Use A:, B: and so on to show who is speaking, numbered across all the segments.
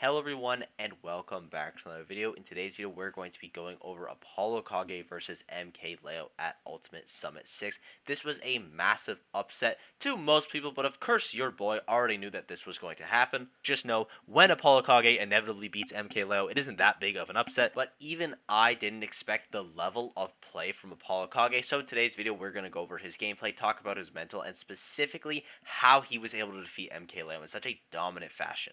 A: Hello everyone and welcome back to another video. In today's video we're going to be going over Apollokage versus Mkleo at Ultimate Summit 6. This was a massive upset to most people, but of course your boy already knew that this was going to happen. Just know when Apollokage inevitably beats Mkleo, it isn't that big of an upset, but even I didn't expect the level of play from Apollokage. So in today's video we're going to go over his gameplay, talk about his mental, and specifically how he was able to defeat Mkleo in such a dominant fashion.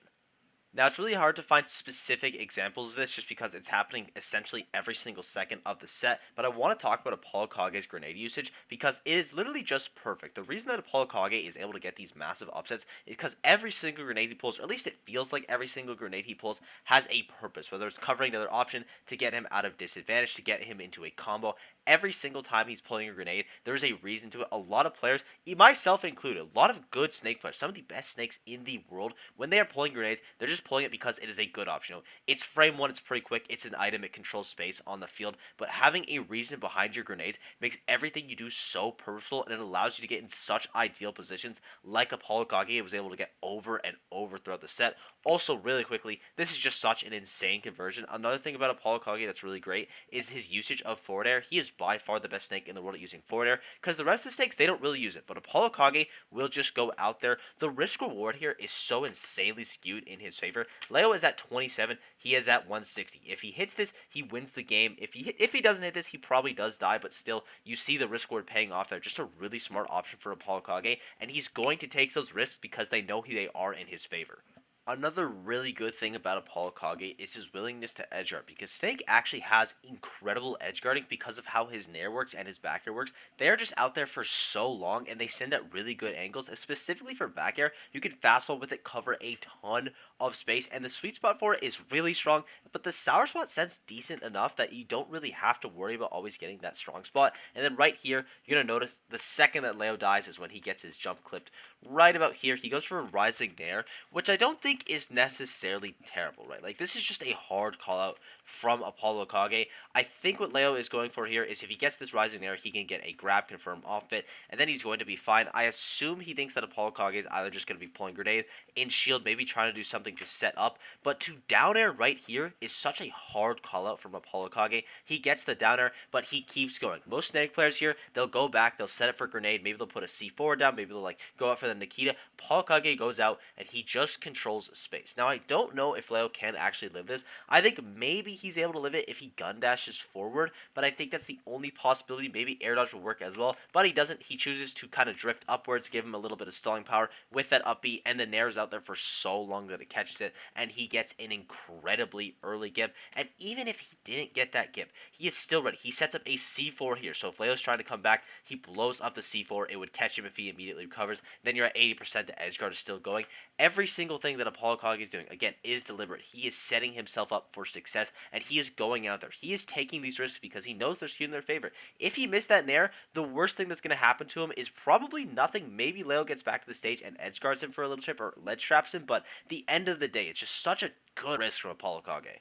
A: Now, it's really hard to find specific examples of this just because it's happening essentially every single second of the set, but I want to talk about Apollokage grenade usage because it is literally just perfect. The reason that Apollokage is able to get these massive upsets is because every single grenade he pulls, or at least it feels like every single grenade he pulls, has a purpose, whether it's covering another option to get him out of disadvantage, to get him into a combo. Every single time he's pulling a grenade, there's a reason to it. A lot of players, myself included, a lot of good snake players, some of the best snakes in the world, when they are pulling grenades, they're just pulling it because it is a good option. It's frame one, it's pretty quick, it's an item, it controls space on the field, but having a reason behind your grenades makes everything you do so purposeful, and it allows you to get in such ideal positions like Apollokage was able to get over and over throughout the set. Also, really quickly, this is just such an insane conversion. Another thing about Apollokage that's really great is his usage of forward air. He is by far the best snake in the world at using forward air, because the rest of the snakes, they don't really use it, but Apollokage will just go out there. The risk reward here is so insanely skewed in his favor. Leo is at 27, he is at 160. If he hits this, he wins the game. If he doesn't hit this, he probably does die, but still, you see the risk reward paying off there. Just a really smart option for Apollokage, and he's going to take those risks because they know they are in his favor. Another really good thing about Apollokage is his willingness to edge guard, because Snake actually has incredible edge guarding because of how his nair works and his back air works. They are just out there for so long, and they send at really good angles, specifically for back air. You can fast fall with it, cover a ton of space, and the sweet spot for it is really strong, but the sour spot sends decent enough that you don't really have to worry about always getting that strong spot. And then right here, you're going to notice the second that Leo dies is when he gets his jump clipped. Right about here, he goes for a rising nair, which I don't think is necessarily terrible, right? Like, this is just a hard call out from Apollokage. I think what Leo is going for here is if he gets this rising nair, he can get a grab confirm off it, and then he's going to be fine. I assume he thinks that Apollokage is either just going to be pulling grenade, in shield, maybe trying to do something to set up, but to down air right here is such a hard call out from Apollokage. He gets the down air, but he keeps going. Most snake players here, they'll go back, they'll set it for grenade, maybe they'll put a C4 down, maybe they'll like go out for the Nikita. Apollokage goes out and he just controls space. Now, I don't know if Leo can actually live this. I think maybe he's able to live it if he gun dashes forward, but I think that's the only possibility. Maybe air dodge will work as well, but he doesn't. He chooses to kind of drift upwards, give him a little bit of stalling power with that upbeat, and the nair is out there for so long that it catches it, and he gets an incredibly early gimp. And even if he didn't get that gimp, he is still ready. He sets up a C4 here, so if Leo's trying to come back, he blows up the C4. It would catch him if he immediately recovers. Then you're at 80%. The edge guard is still going. Every single thing that Apollokage is doing, again, is deliberate. He is setting himself up for success, and he is going out there. He is taking these risks because he knows they're skewed in their favor. If he missed that nair, the worst thing that's going to happen to him is probably nothing. Maybe Leo gets back to the stage and edge guards him for a little chip or ledge traps him, but at the end of the day, it's just such a good risk from Apollokage.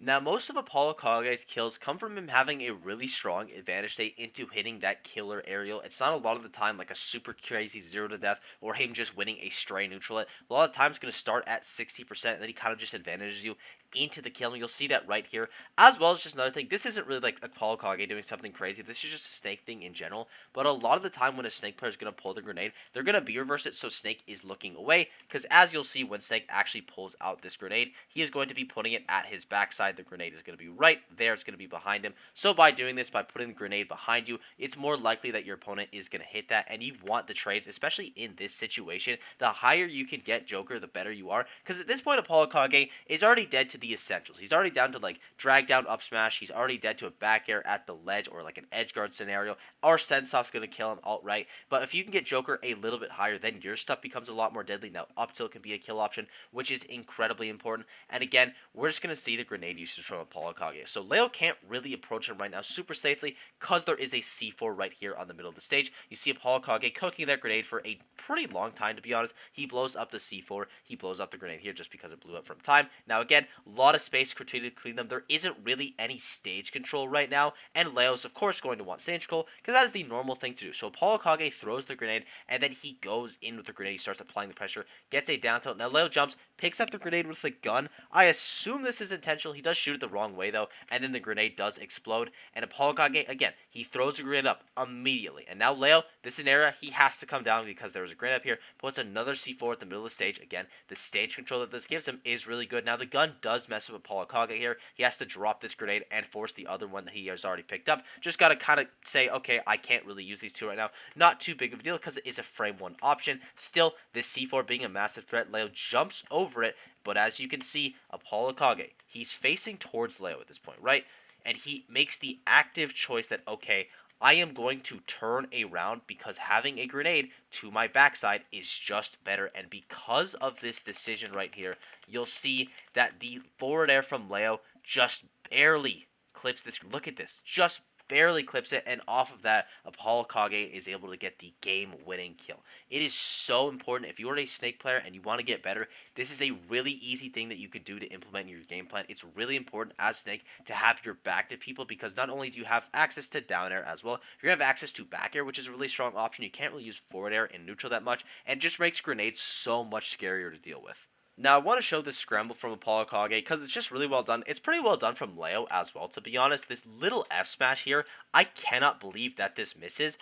A: Now, most of Apollokage's kills come from him having a really strong advantage state into hitting that killer aerial. It's not a lot of the time like a super crazy 0 to death or him just winning a stray neutral hit. A lot of times it's going to start at 60%, and then he kind of just advantages you into the kill, and you'll see that right here, as well as just another thing. This isn't really like Apollokage doing something crazy. This is just a snake thing in general, but a lot of the time when a snake player is going to pull the grenade, they're going to B-reverse it so Snake is looking away, because as you'll see, when Snake actually pulls out this grenade, he is going to be putting it at his backside. The grenade is going to be right there. It's going to be behind him. So by doing this, by putting the grenade behind you, it's more likely that your opponent is going to hit that, and you want the trades, especially in this situation. The higher you can get Joker, the better you are, because at this point, Apollokage is already dead to the essentials. He's already down to like drag down up smash. He's already dead to a back air at the ledge or like an edge guard scenario. Or Sensoft's going to kill him outright. But if you can get Joker a little bit higher, then your stuff becomes a lot more deadly. Now up tilt can be a kill option, which is incredibly important. And again, we're just going to see the grenade usage from Apollokage. So Leo can't really approach him right now super safely because there is a C4 right here on the middle of the stage. You see Apollokage cooking that grenade for a pretty long time, to be honest. He blows up the C4. He blows up the grenade here just because it blew up from time. Now again, a lot of space between them. There isn't really any stage control right now, and Leo's of course going to want stage control because that is the normal thing to do. So Apollokage throws the grenade, and then he goes in with the grenade. He starts applying the pressure, gets a down tilt. Now Leo jumps, picks up the grenade with a gun. I assume this is intentional. He does shoot it the wrong way though, and then the grenade does explode. And Apollokage, again, he throws the grenade up immediately. And now Leo, this is an area he has to come down because there was a grenade up here. Puts another C4 at the middle of the stage. Again, the stage control that this gives him is really good. Now the gun does mess with Apollokage here. He has to drop this grenade and force the other one that he has already picked up. Just got to kind of say, okay, I can't really use these two right now. Not too big of a deal because it is a frame one option. Still, this C4 being a massive threat, Leo jumps over it. But as you can see, Apollokage, he's facing towards Leo at this point, right? And he makes the active choice that, okay, I am going to turn around because having a grenade to my backside is just better. And because of this decision right here, you'll see that the forward air from Leo just barely clips this. Look at this. Just barely clips it, and off of that, Apollokage is able to get the game-winning kill. It is so important. If you are a Snake player and you want to get better, this is a really easy thing that you could do to implement in your game plan. It's really important as Snake to have your back to people because not only do you have access to down air as well, you're going to have access to back air, which is a really strong option. You can't really use forward air in neutral that much, and just makes grenades so much scarier to deal with. Now, I want to show this scramble from Apollokage because it's just really well done. It's pretty well done from Leo as well, to be honest. This little F smash here, I cannot believe that this misses.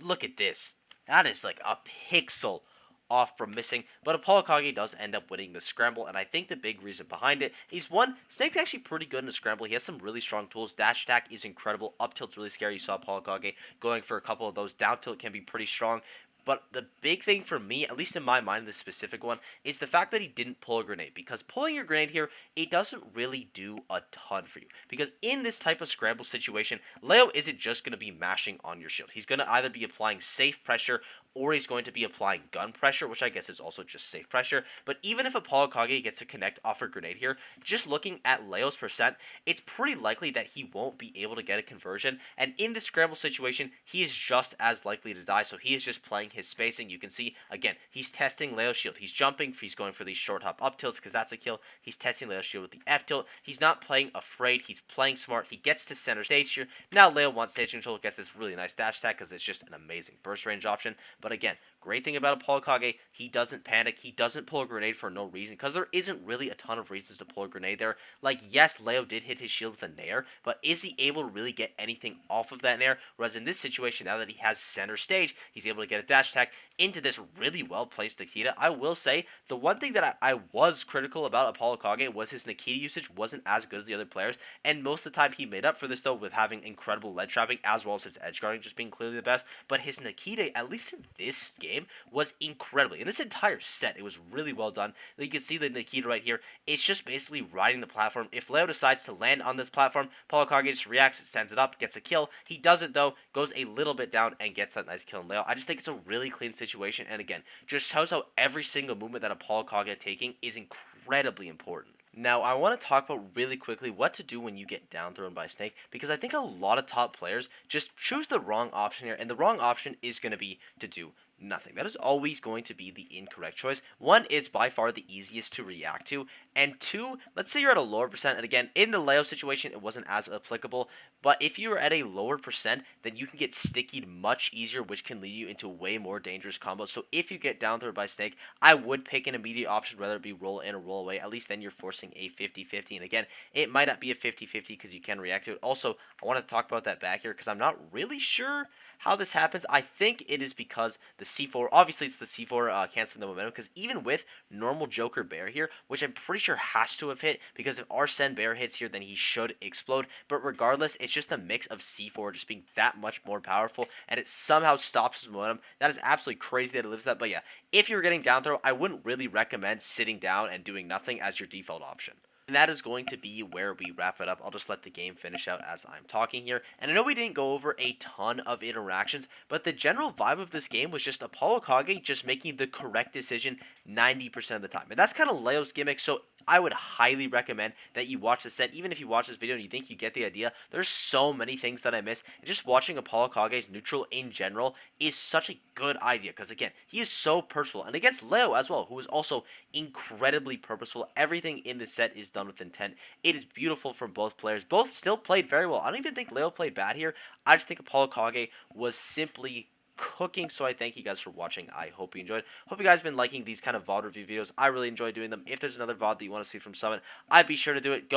A: Look at this. That is like a pixel off from missing, but Apollokage does end up winning the scramble, and I think the big reason behind it is, one, Snake's actually pretty good in a scramble. He has some really strong tools. Dash attack is incredible. Up tilt's really scary. You saw Apollokage going for a couple of those. Down tilt can be pretty strong. But the big thing for me, at least in my mind, this specific one, is the fact that he didn't pull a grenade. Because pulling your grenade here, it doesn't really do a ton for you. Because in this type of scramble situation, Leo isn't just going to be mashing on your shield. He's going to either be applying safe pressure or he's going to be applying gun pressure, which I guess is also just safe pressure. But even if Apollokage gets to connect off a grenade here, just looking at Leo's percent, it's pretty likely that he won't be able to get a conversion. And in this scramble situation, he is just as likely to die, so he is just playing his spacing. You can see, again, he's testing Leo's shield. He's jumping, he's going for these short hop up tilts because that's a kill. He's testing Leo's shield with the F tilt. He's not playing afraid, he's playing smart. He gets to center stage here. Now Leo wants stage control, gets this really nice dash attack because it's just an amazing burst range option. But again, great thing about Apollokage, he doesn't panic, he doesn't pull a grenade for no reason, because there isn't really a ton of reasons to pull a grenade there. Like, yes, Leo did hit his shield with a nair, but is he able to really get anything off of that nair? Whereas in this situation, now that he has center stage, he's able to get a dash attack into this really well-placed Nikita. I will say, the one thing that I was critical about Apollokage was his Nikita usage wasn't as good as the other players, and most of the time he made up for this, though, with having incredible lead trapping, as well as his edge guarding just being clearly the best. But his Nikita, at least in this game, was incredible. In this entire set, it was really well done. You can see the Nikita right here. It's just basically riding the platform. If Leo decides to land on this platform, Apollokage just reacts, sends it up, gets a kill. He doesn't, though, goes a little bit down and gets that nice kill on Leo. I just think it's a really clean situation, and again, just shows how every single movement that Apollokage is taking is incredibly important. Now, I want to talk about really quickly what to do when you get down thrown by Snake, because I think a lot of top players just choose the wrong option here, and the wrong option is going to be to do nothing. That is always going to be the incorrect choice. One, it's by far the easiest to react to, and two, let's say you're at a lower percent, and again, in the Leo situation, it wasn't as applicable, but if you are at a lower percent, then you can get stickied much easier, which can lead you into way more dangerous combos. So if you get down thrown by Snake, I would pick an immediate option, whether it be roll in or roll away. At least then you're forcing a 50-50, and again, it might not be a 50-50 because you can react to it. Also, I want to talk about that back here because I'm not really sure how this happens. I think it is because the C4, obviously it's the C4 canceling the momentum, because even with normal Joker Bear here, which I'm pretty sure has to have hit, because if Arsene Bear hits here, then he should explode, but regardless, it's just a mix of C4 just being that much more powerful, and it somehow stops his momentum. That is absolutely crazy that it lives that, but yeah, if you're getting down throw, I wouldn't really recommend sitting down and doing nothing as your default option. And that is going to be where we wrap it up. I'll just let the game finish out as I'm talking here. And I know we didn't go over a ton of interactions, but the general vibe of this game was just Apollokage just making the correct decision 90% of the time. And that's kind of Leo's gimmick, so I would highly recommend that you watch the set. Even if you watch this video and you think you get the idea, there's so many things that I miss. And just watching Apollokage's neutral in general is such a good idea, because again, he is so purposeful. And against Leo as well, who is also incredibly purposeful. Everything in the set is done with intent. It is beautiful from both players. Both still played very well. I don't even think Leo played bad here. I just think Apollokage was simply cooking. So I thank you guys for watching. I hope you enjoyed. Hope you guys have been liking these kind of VOD review videos. I really enjoy doing them. If there's another VOD that you want to see from Summit, I'd be sure to do it.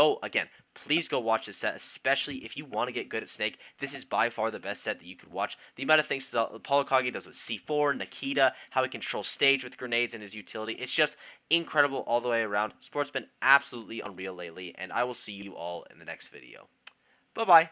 A: Please go watch this set, especially if you want to get good at Snake. This is by far the best set that you could watch. The amount of things Apollokage does with C4, Nikita, how he controls stage with grenades and his utility. It's just incredible all the way around. Sport's been absolutely unreal lately, and I will see you all in the next video. Bye-bye.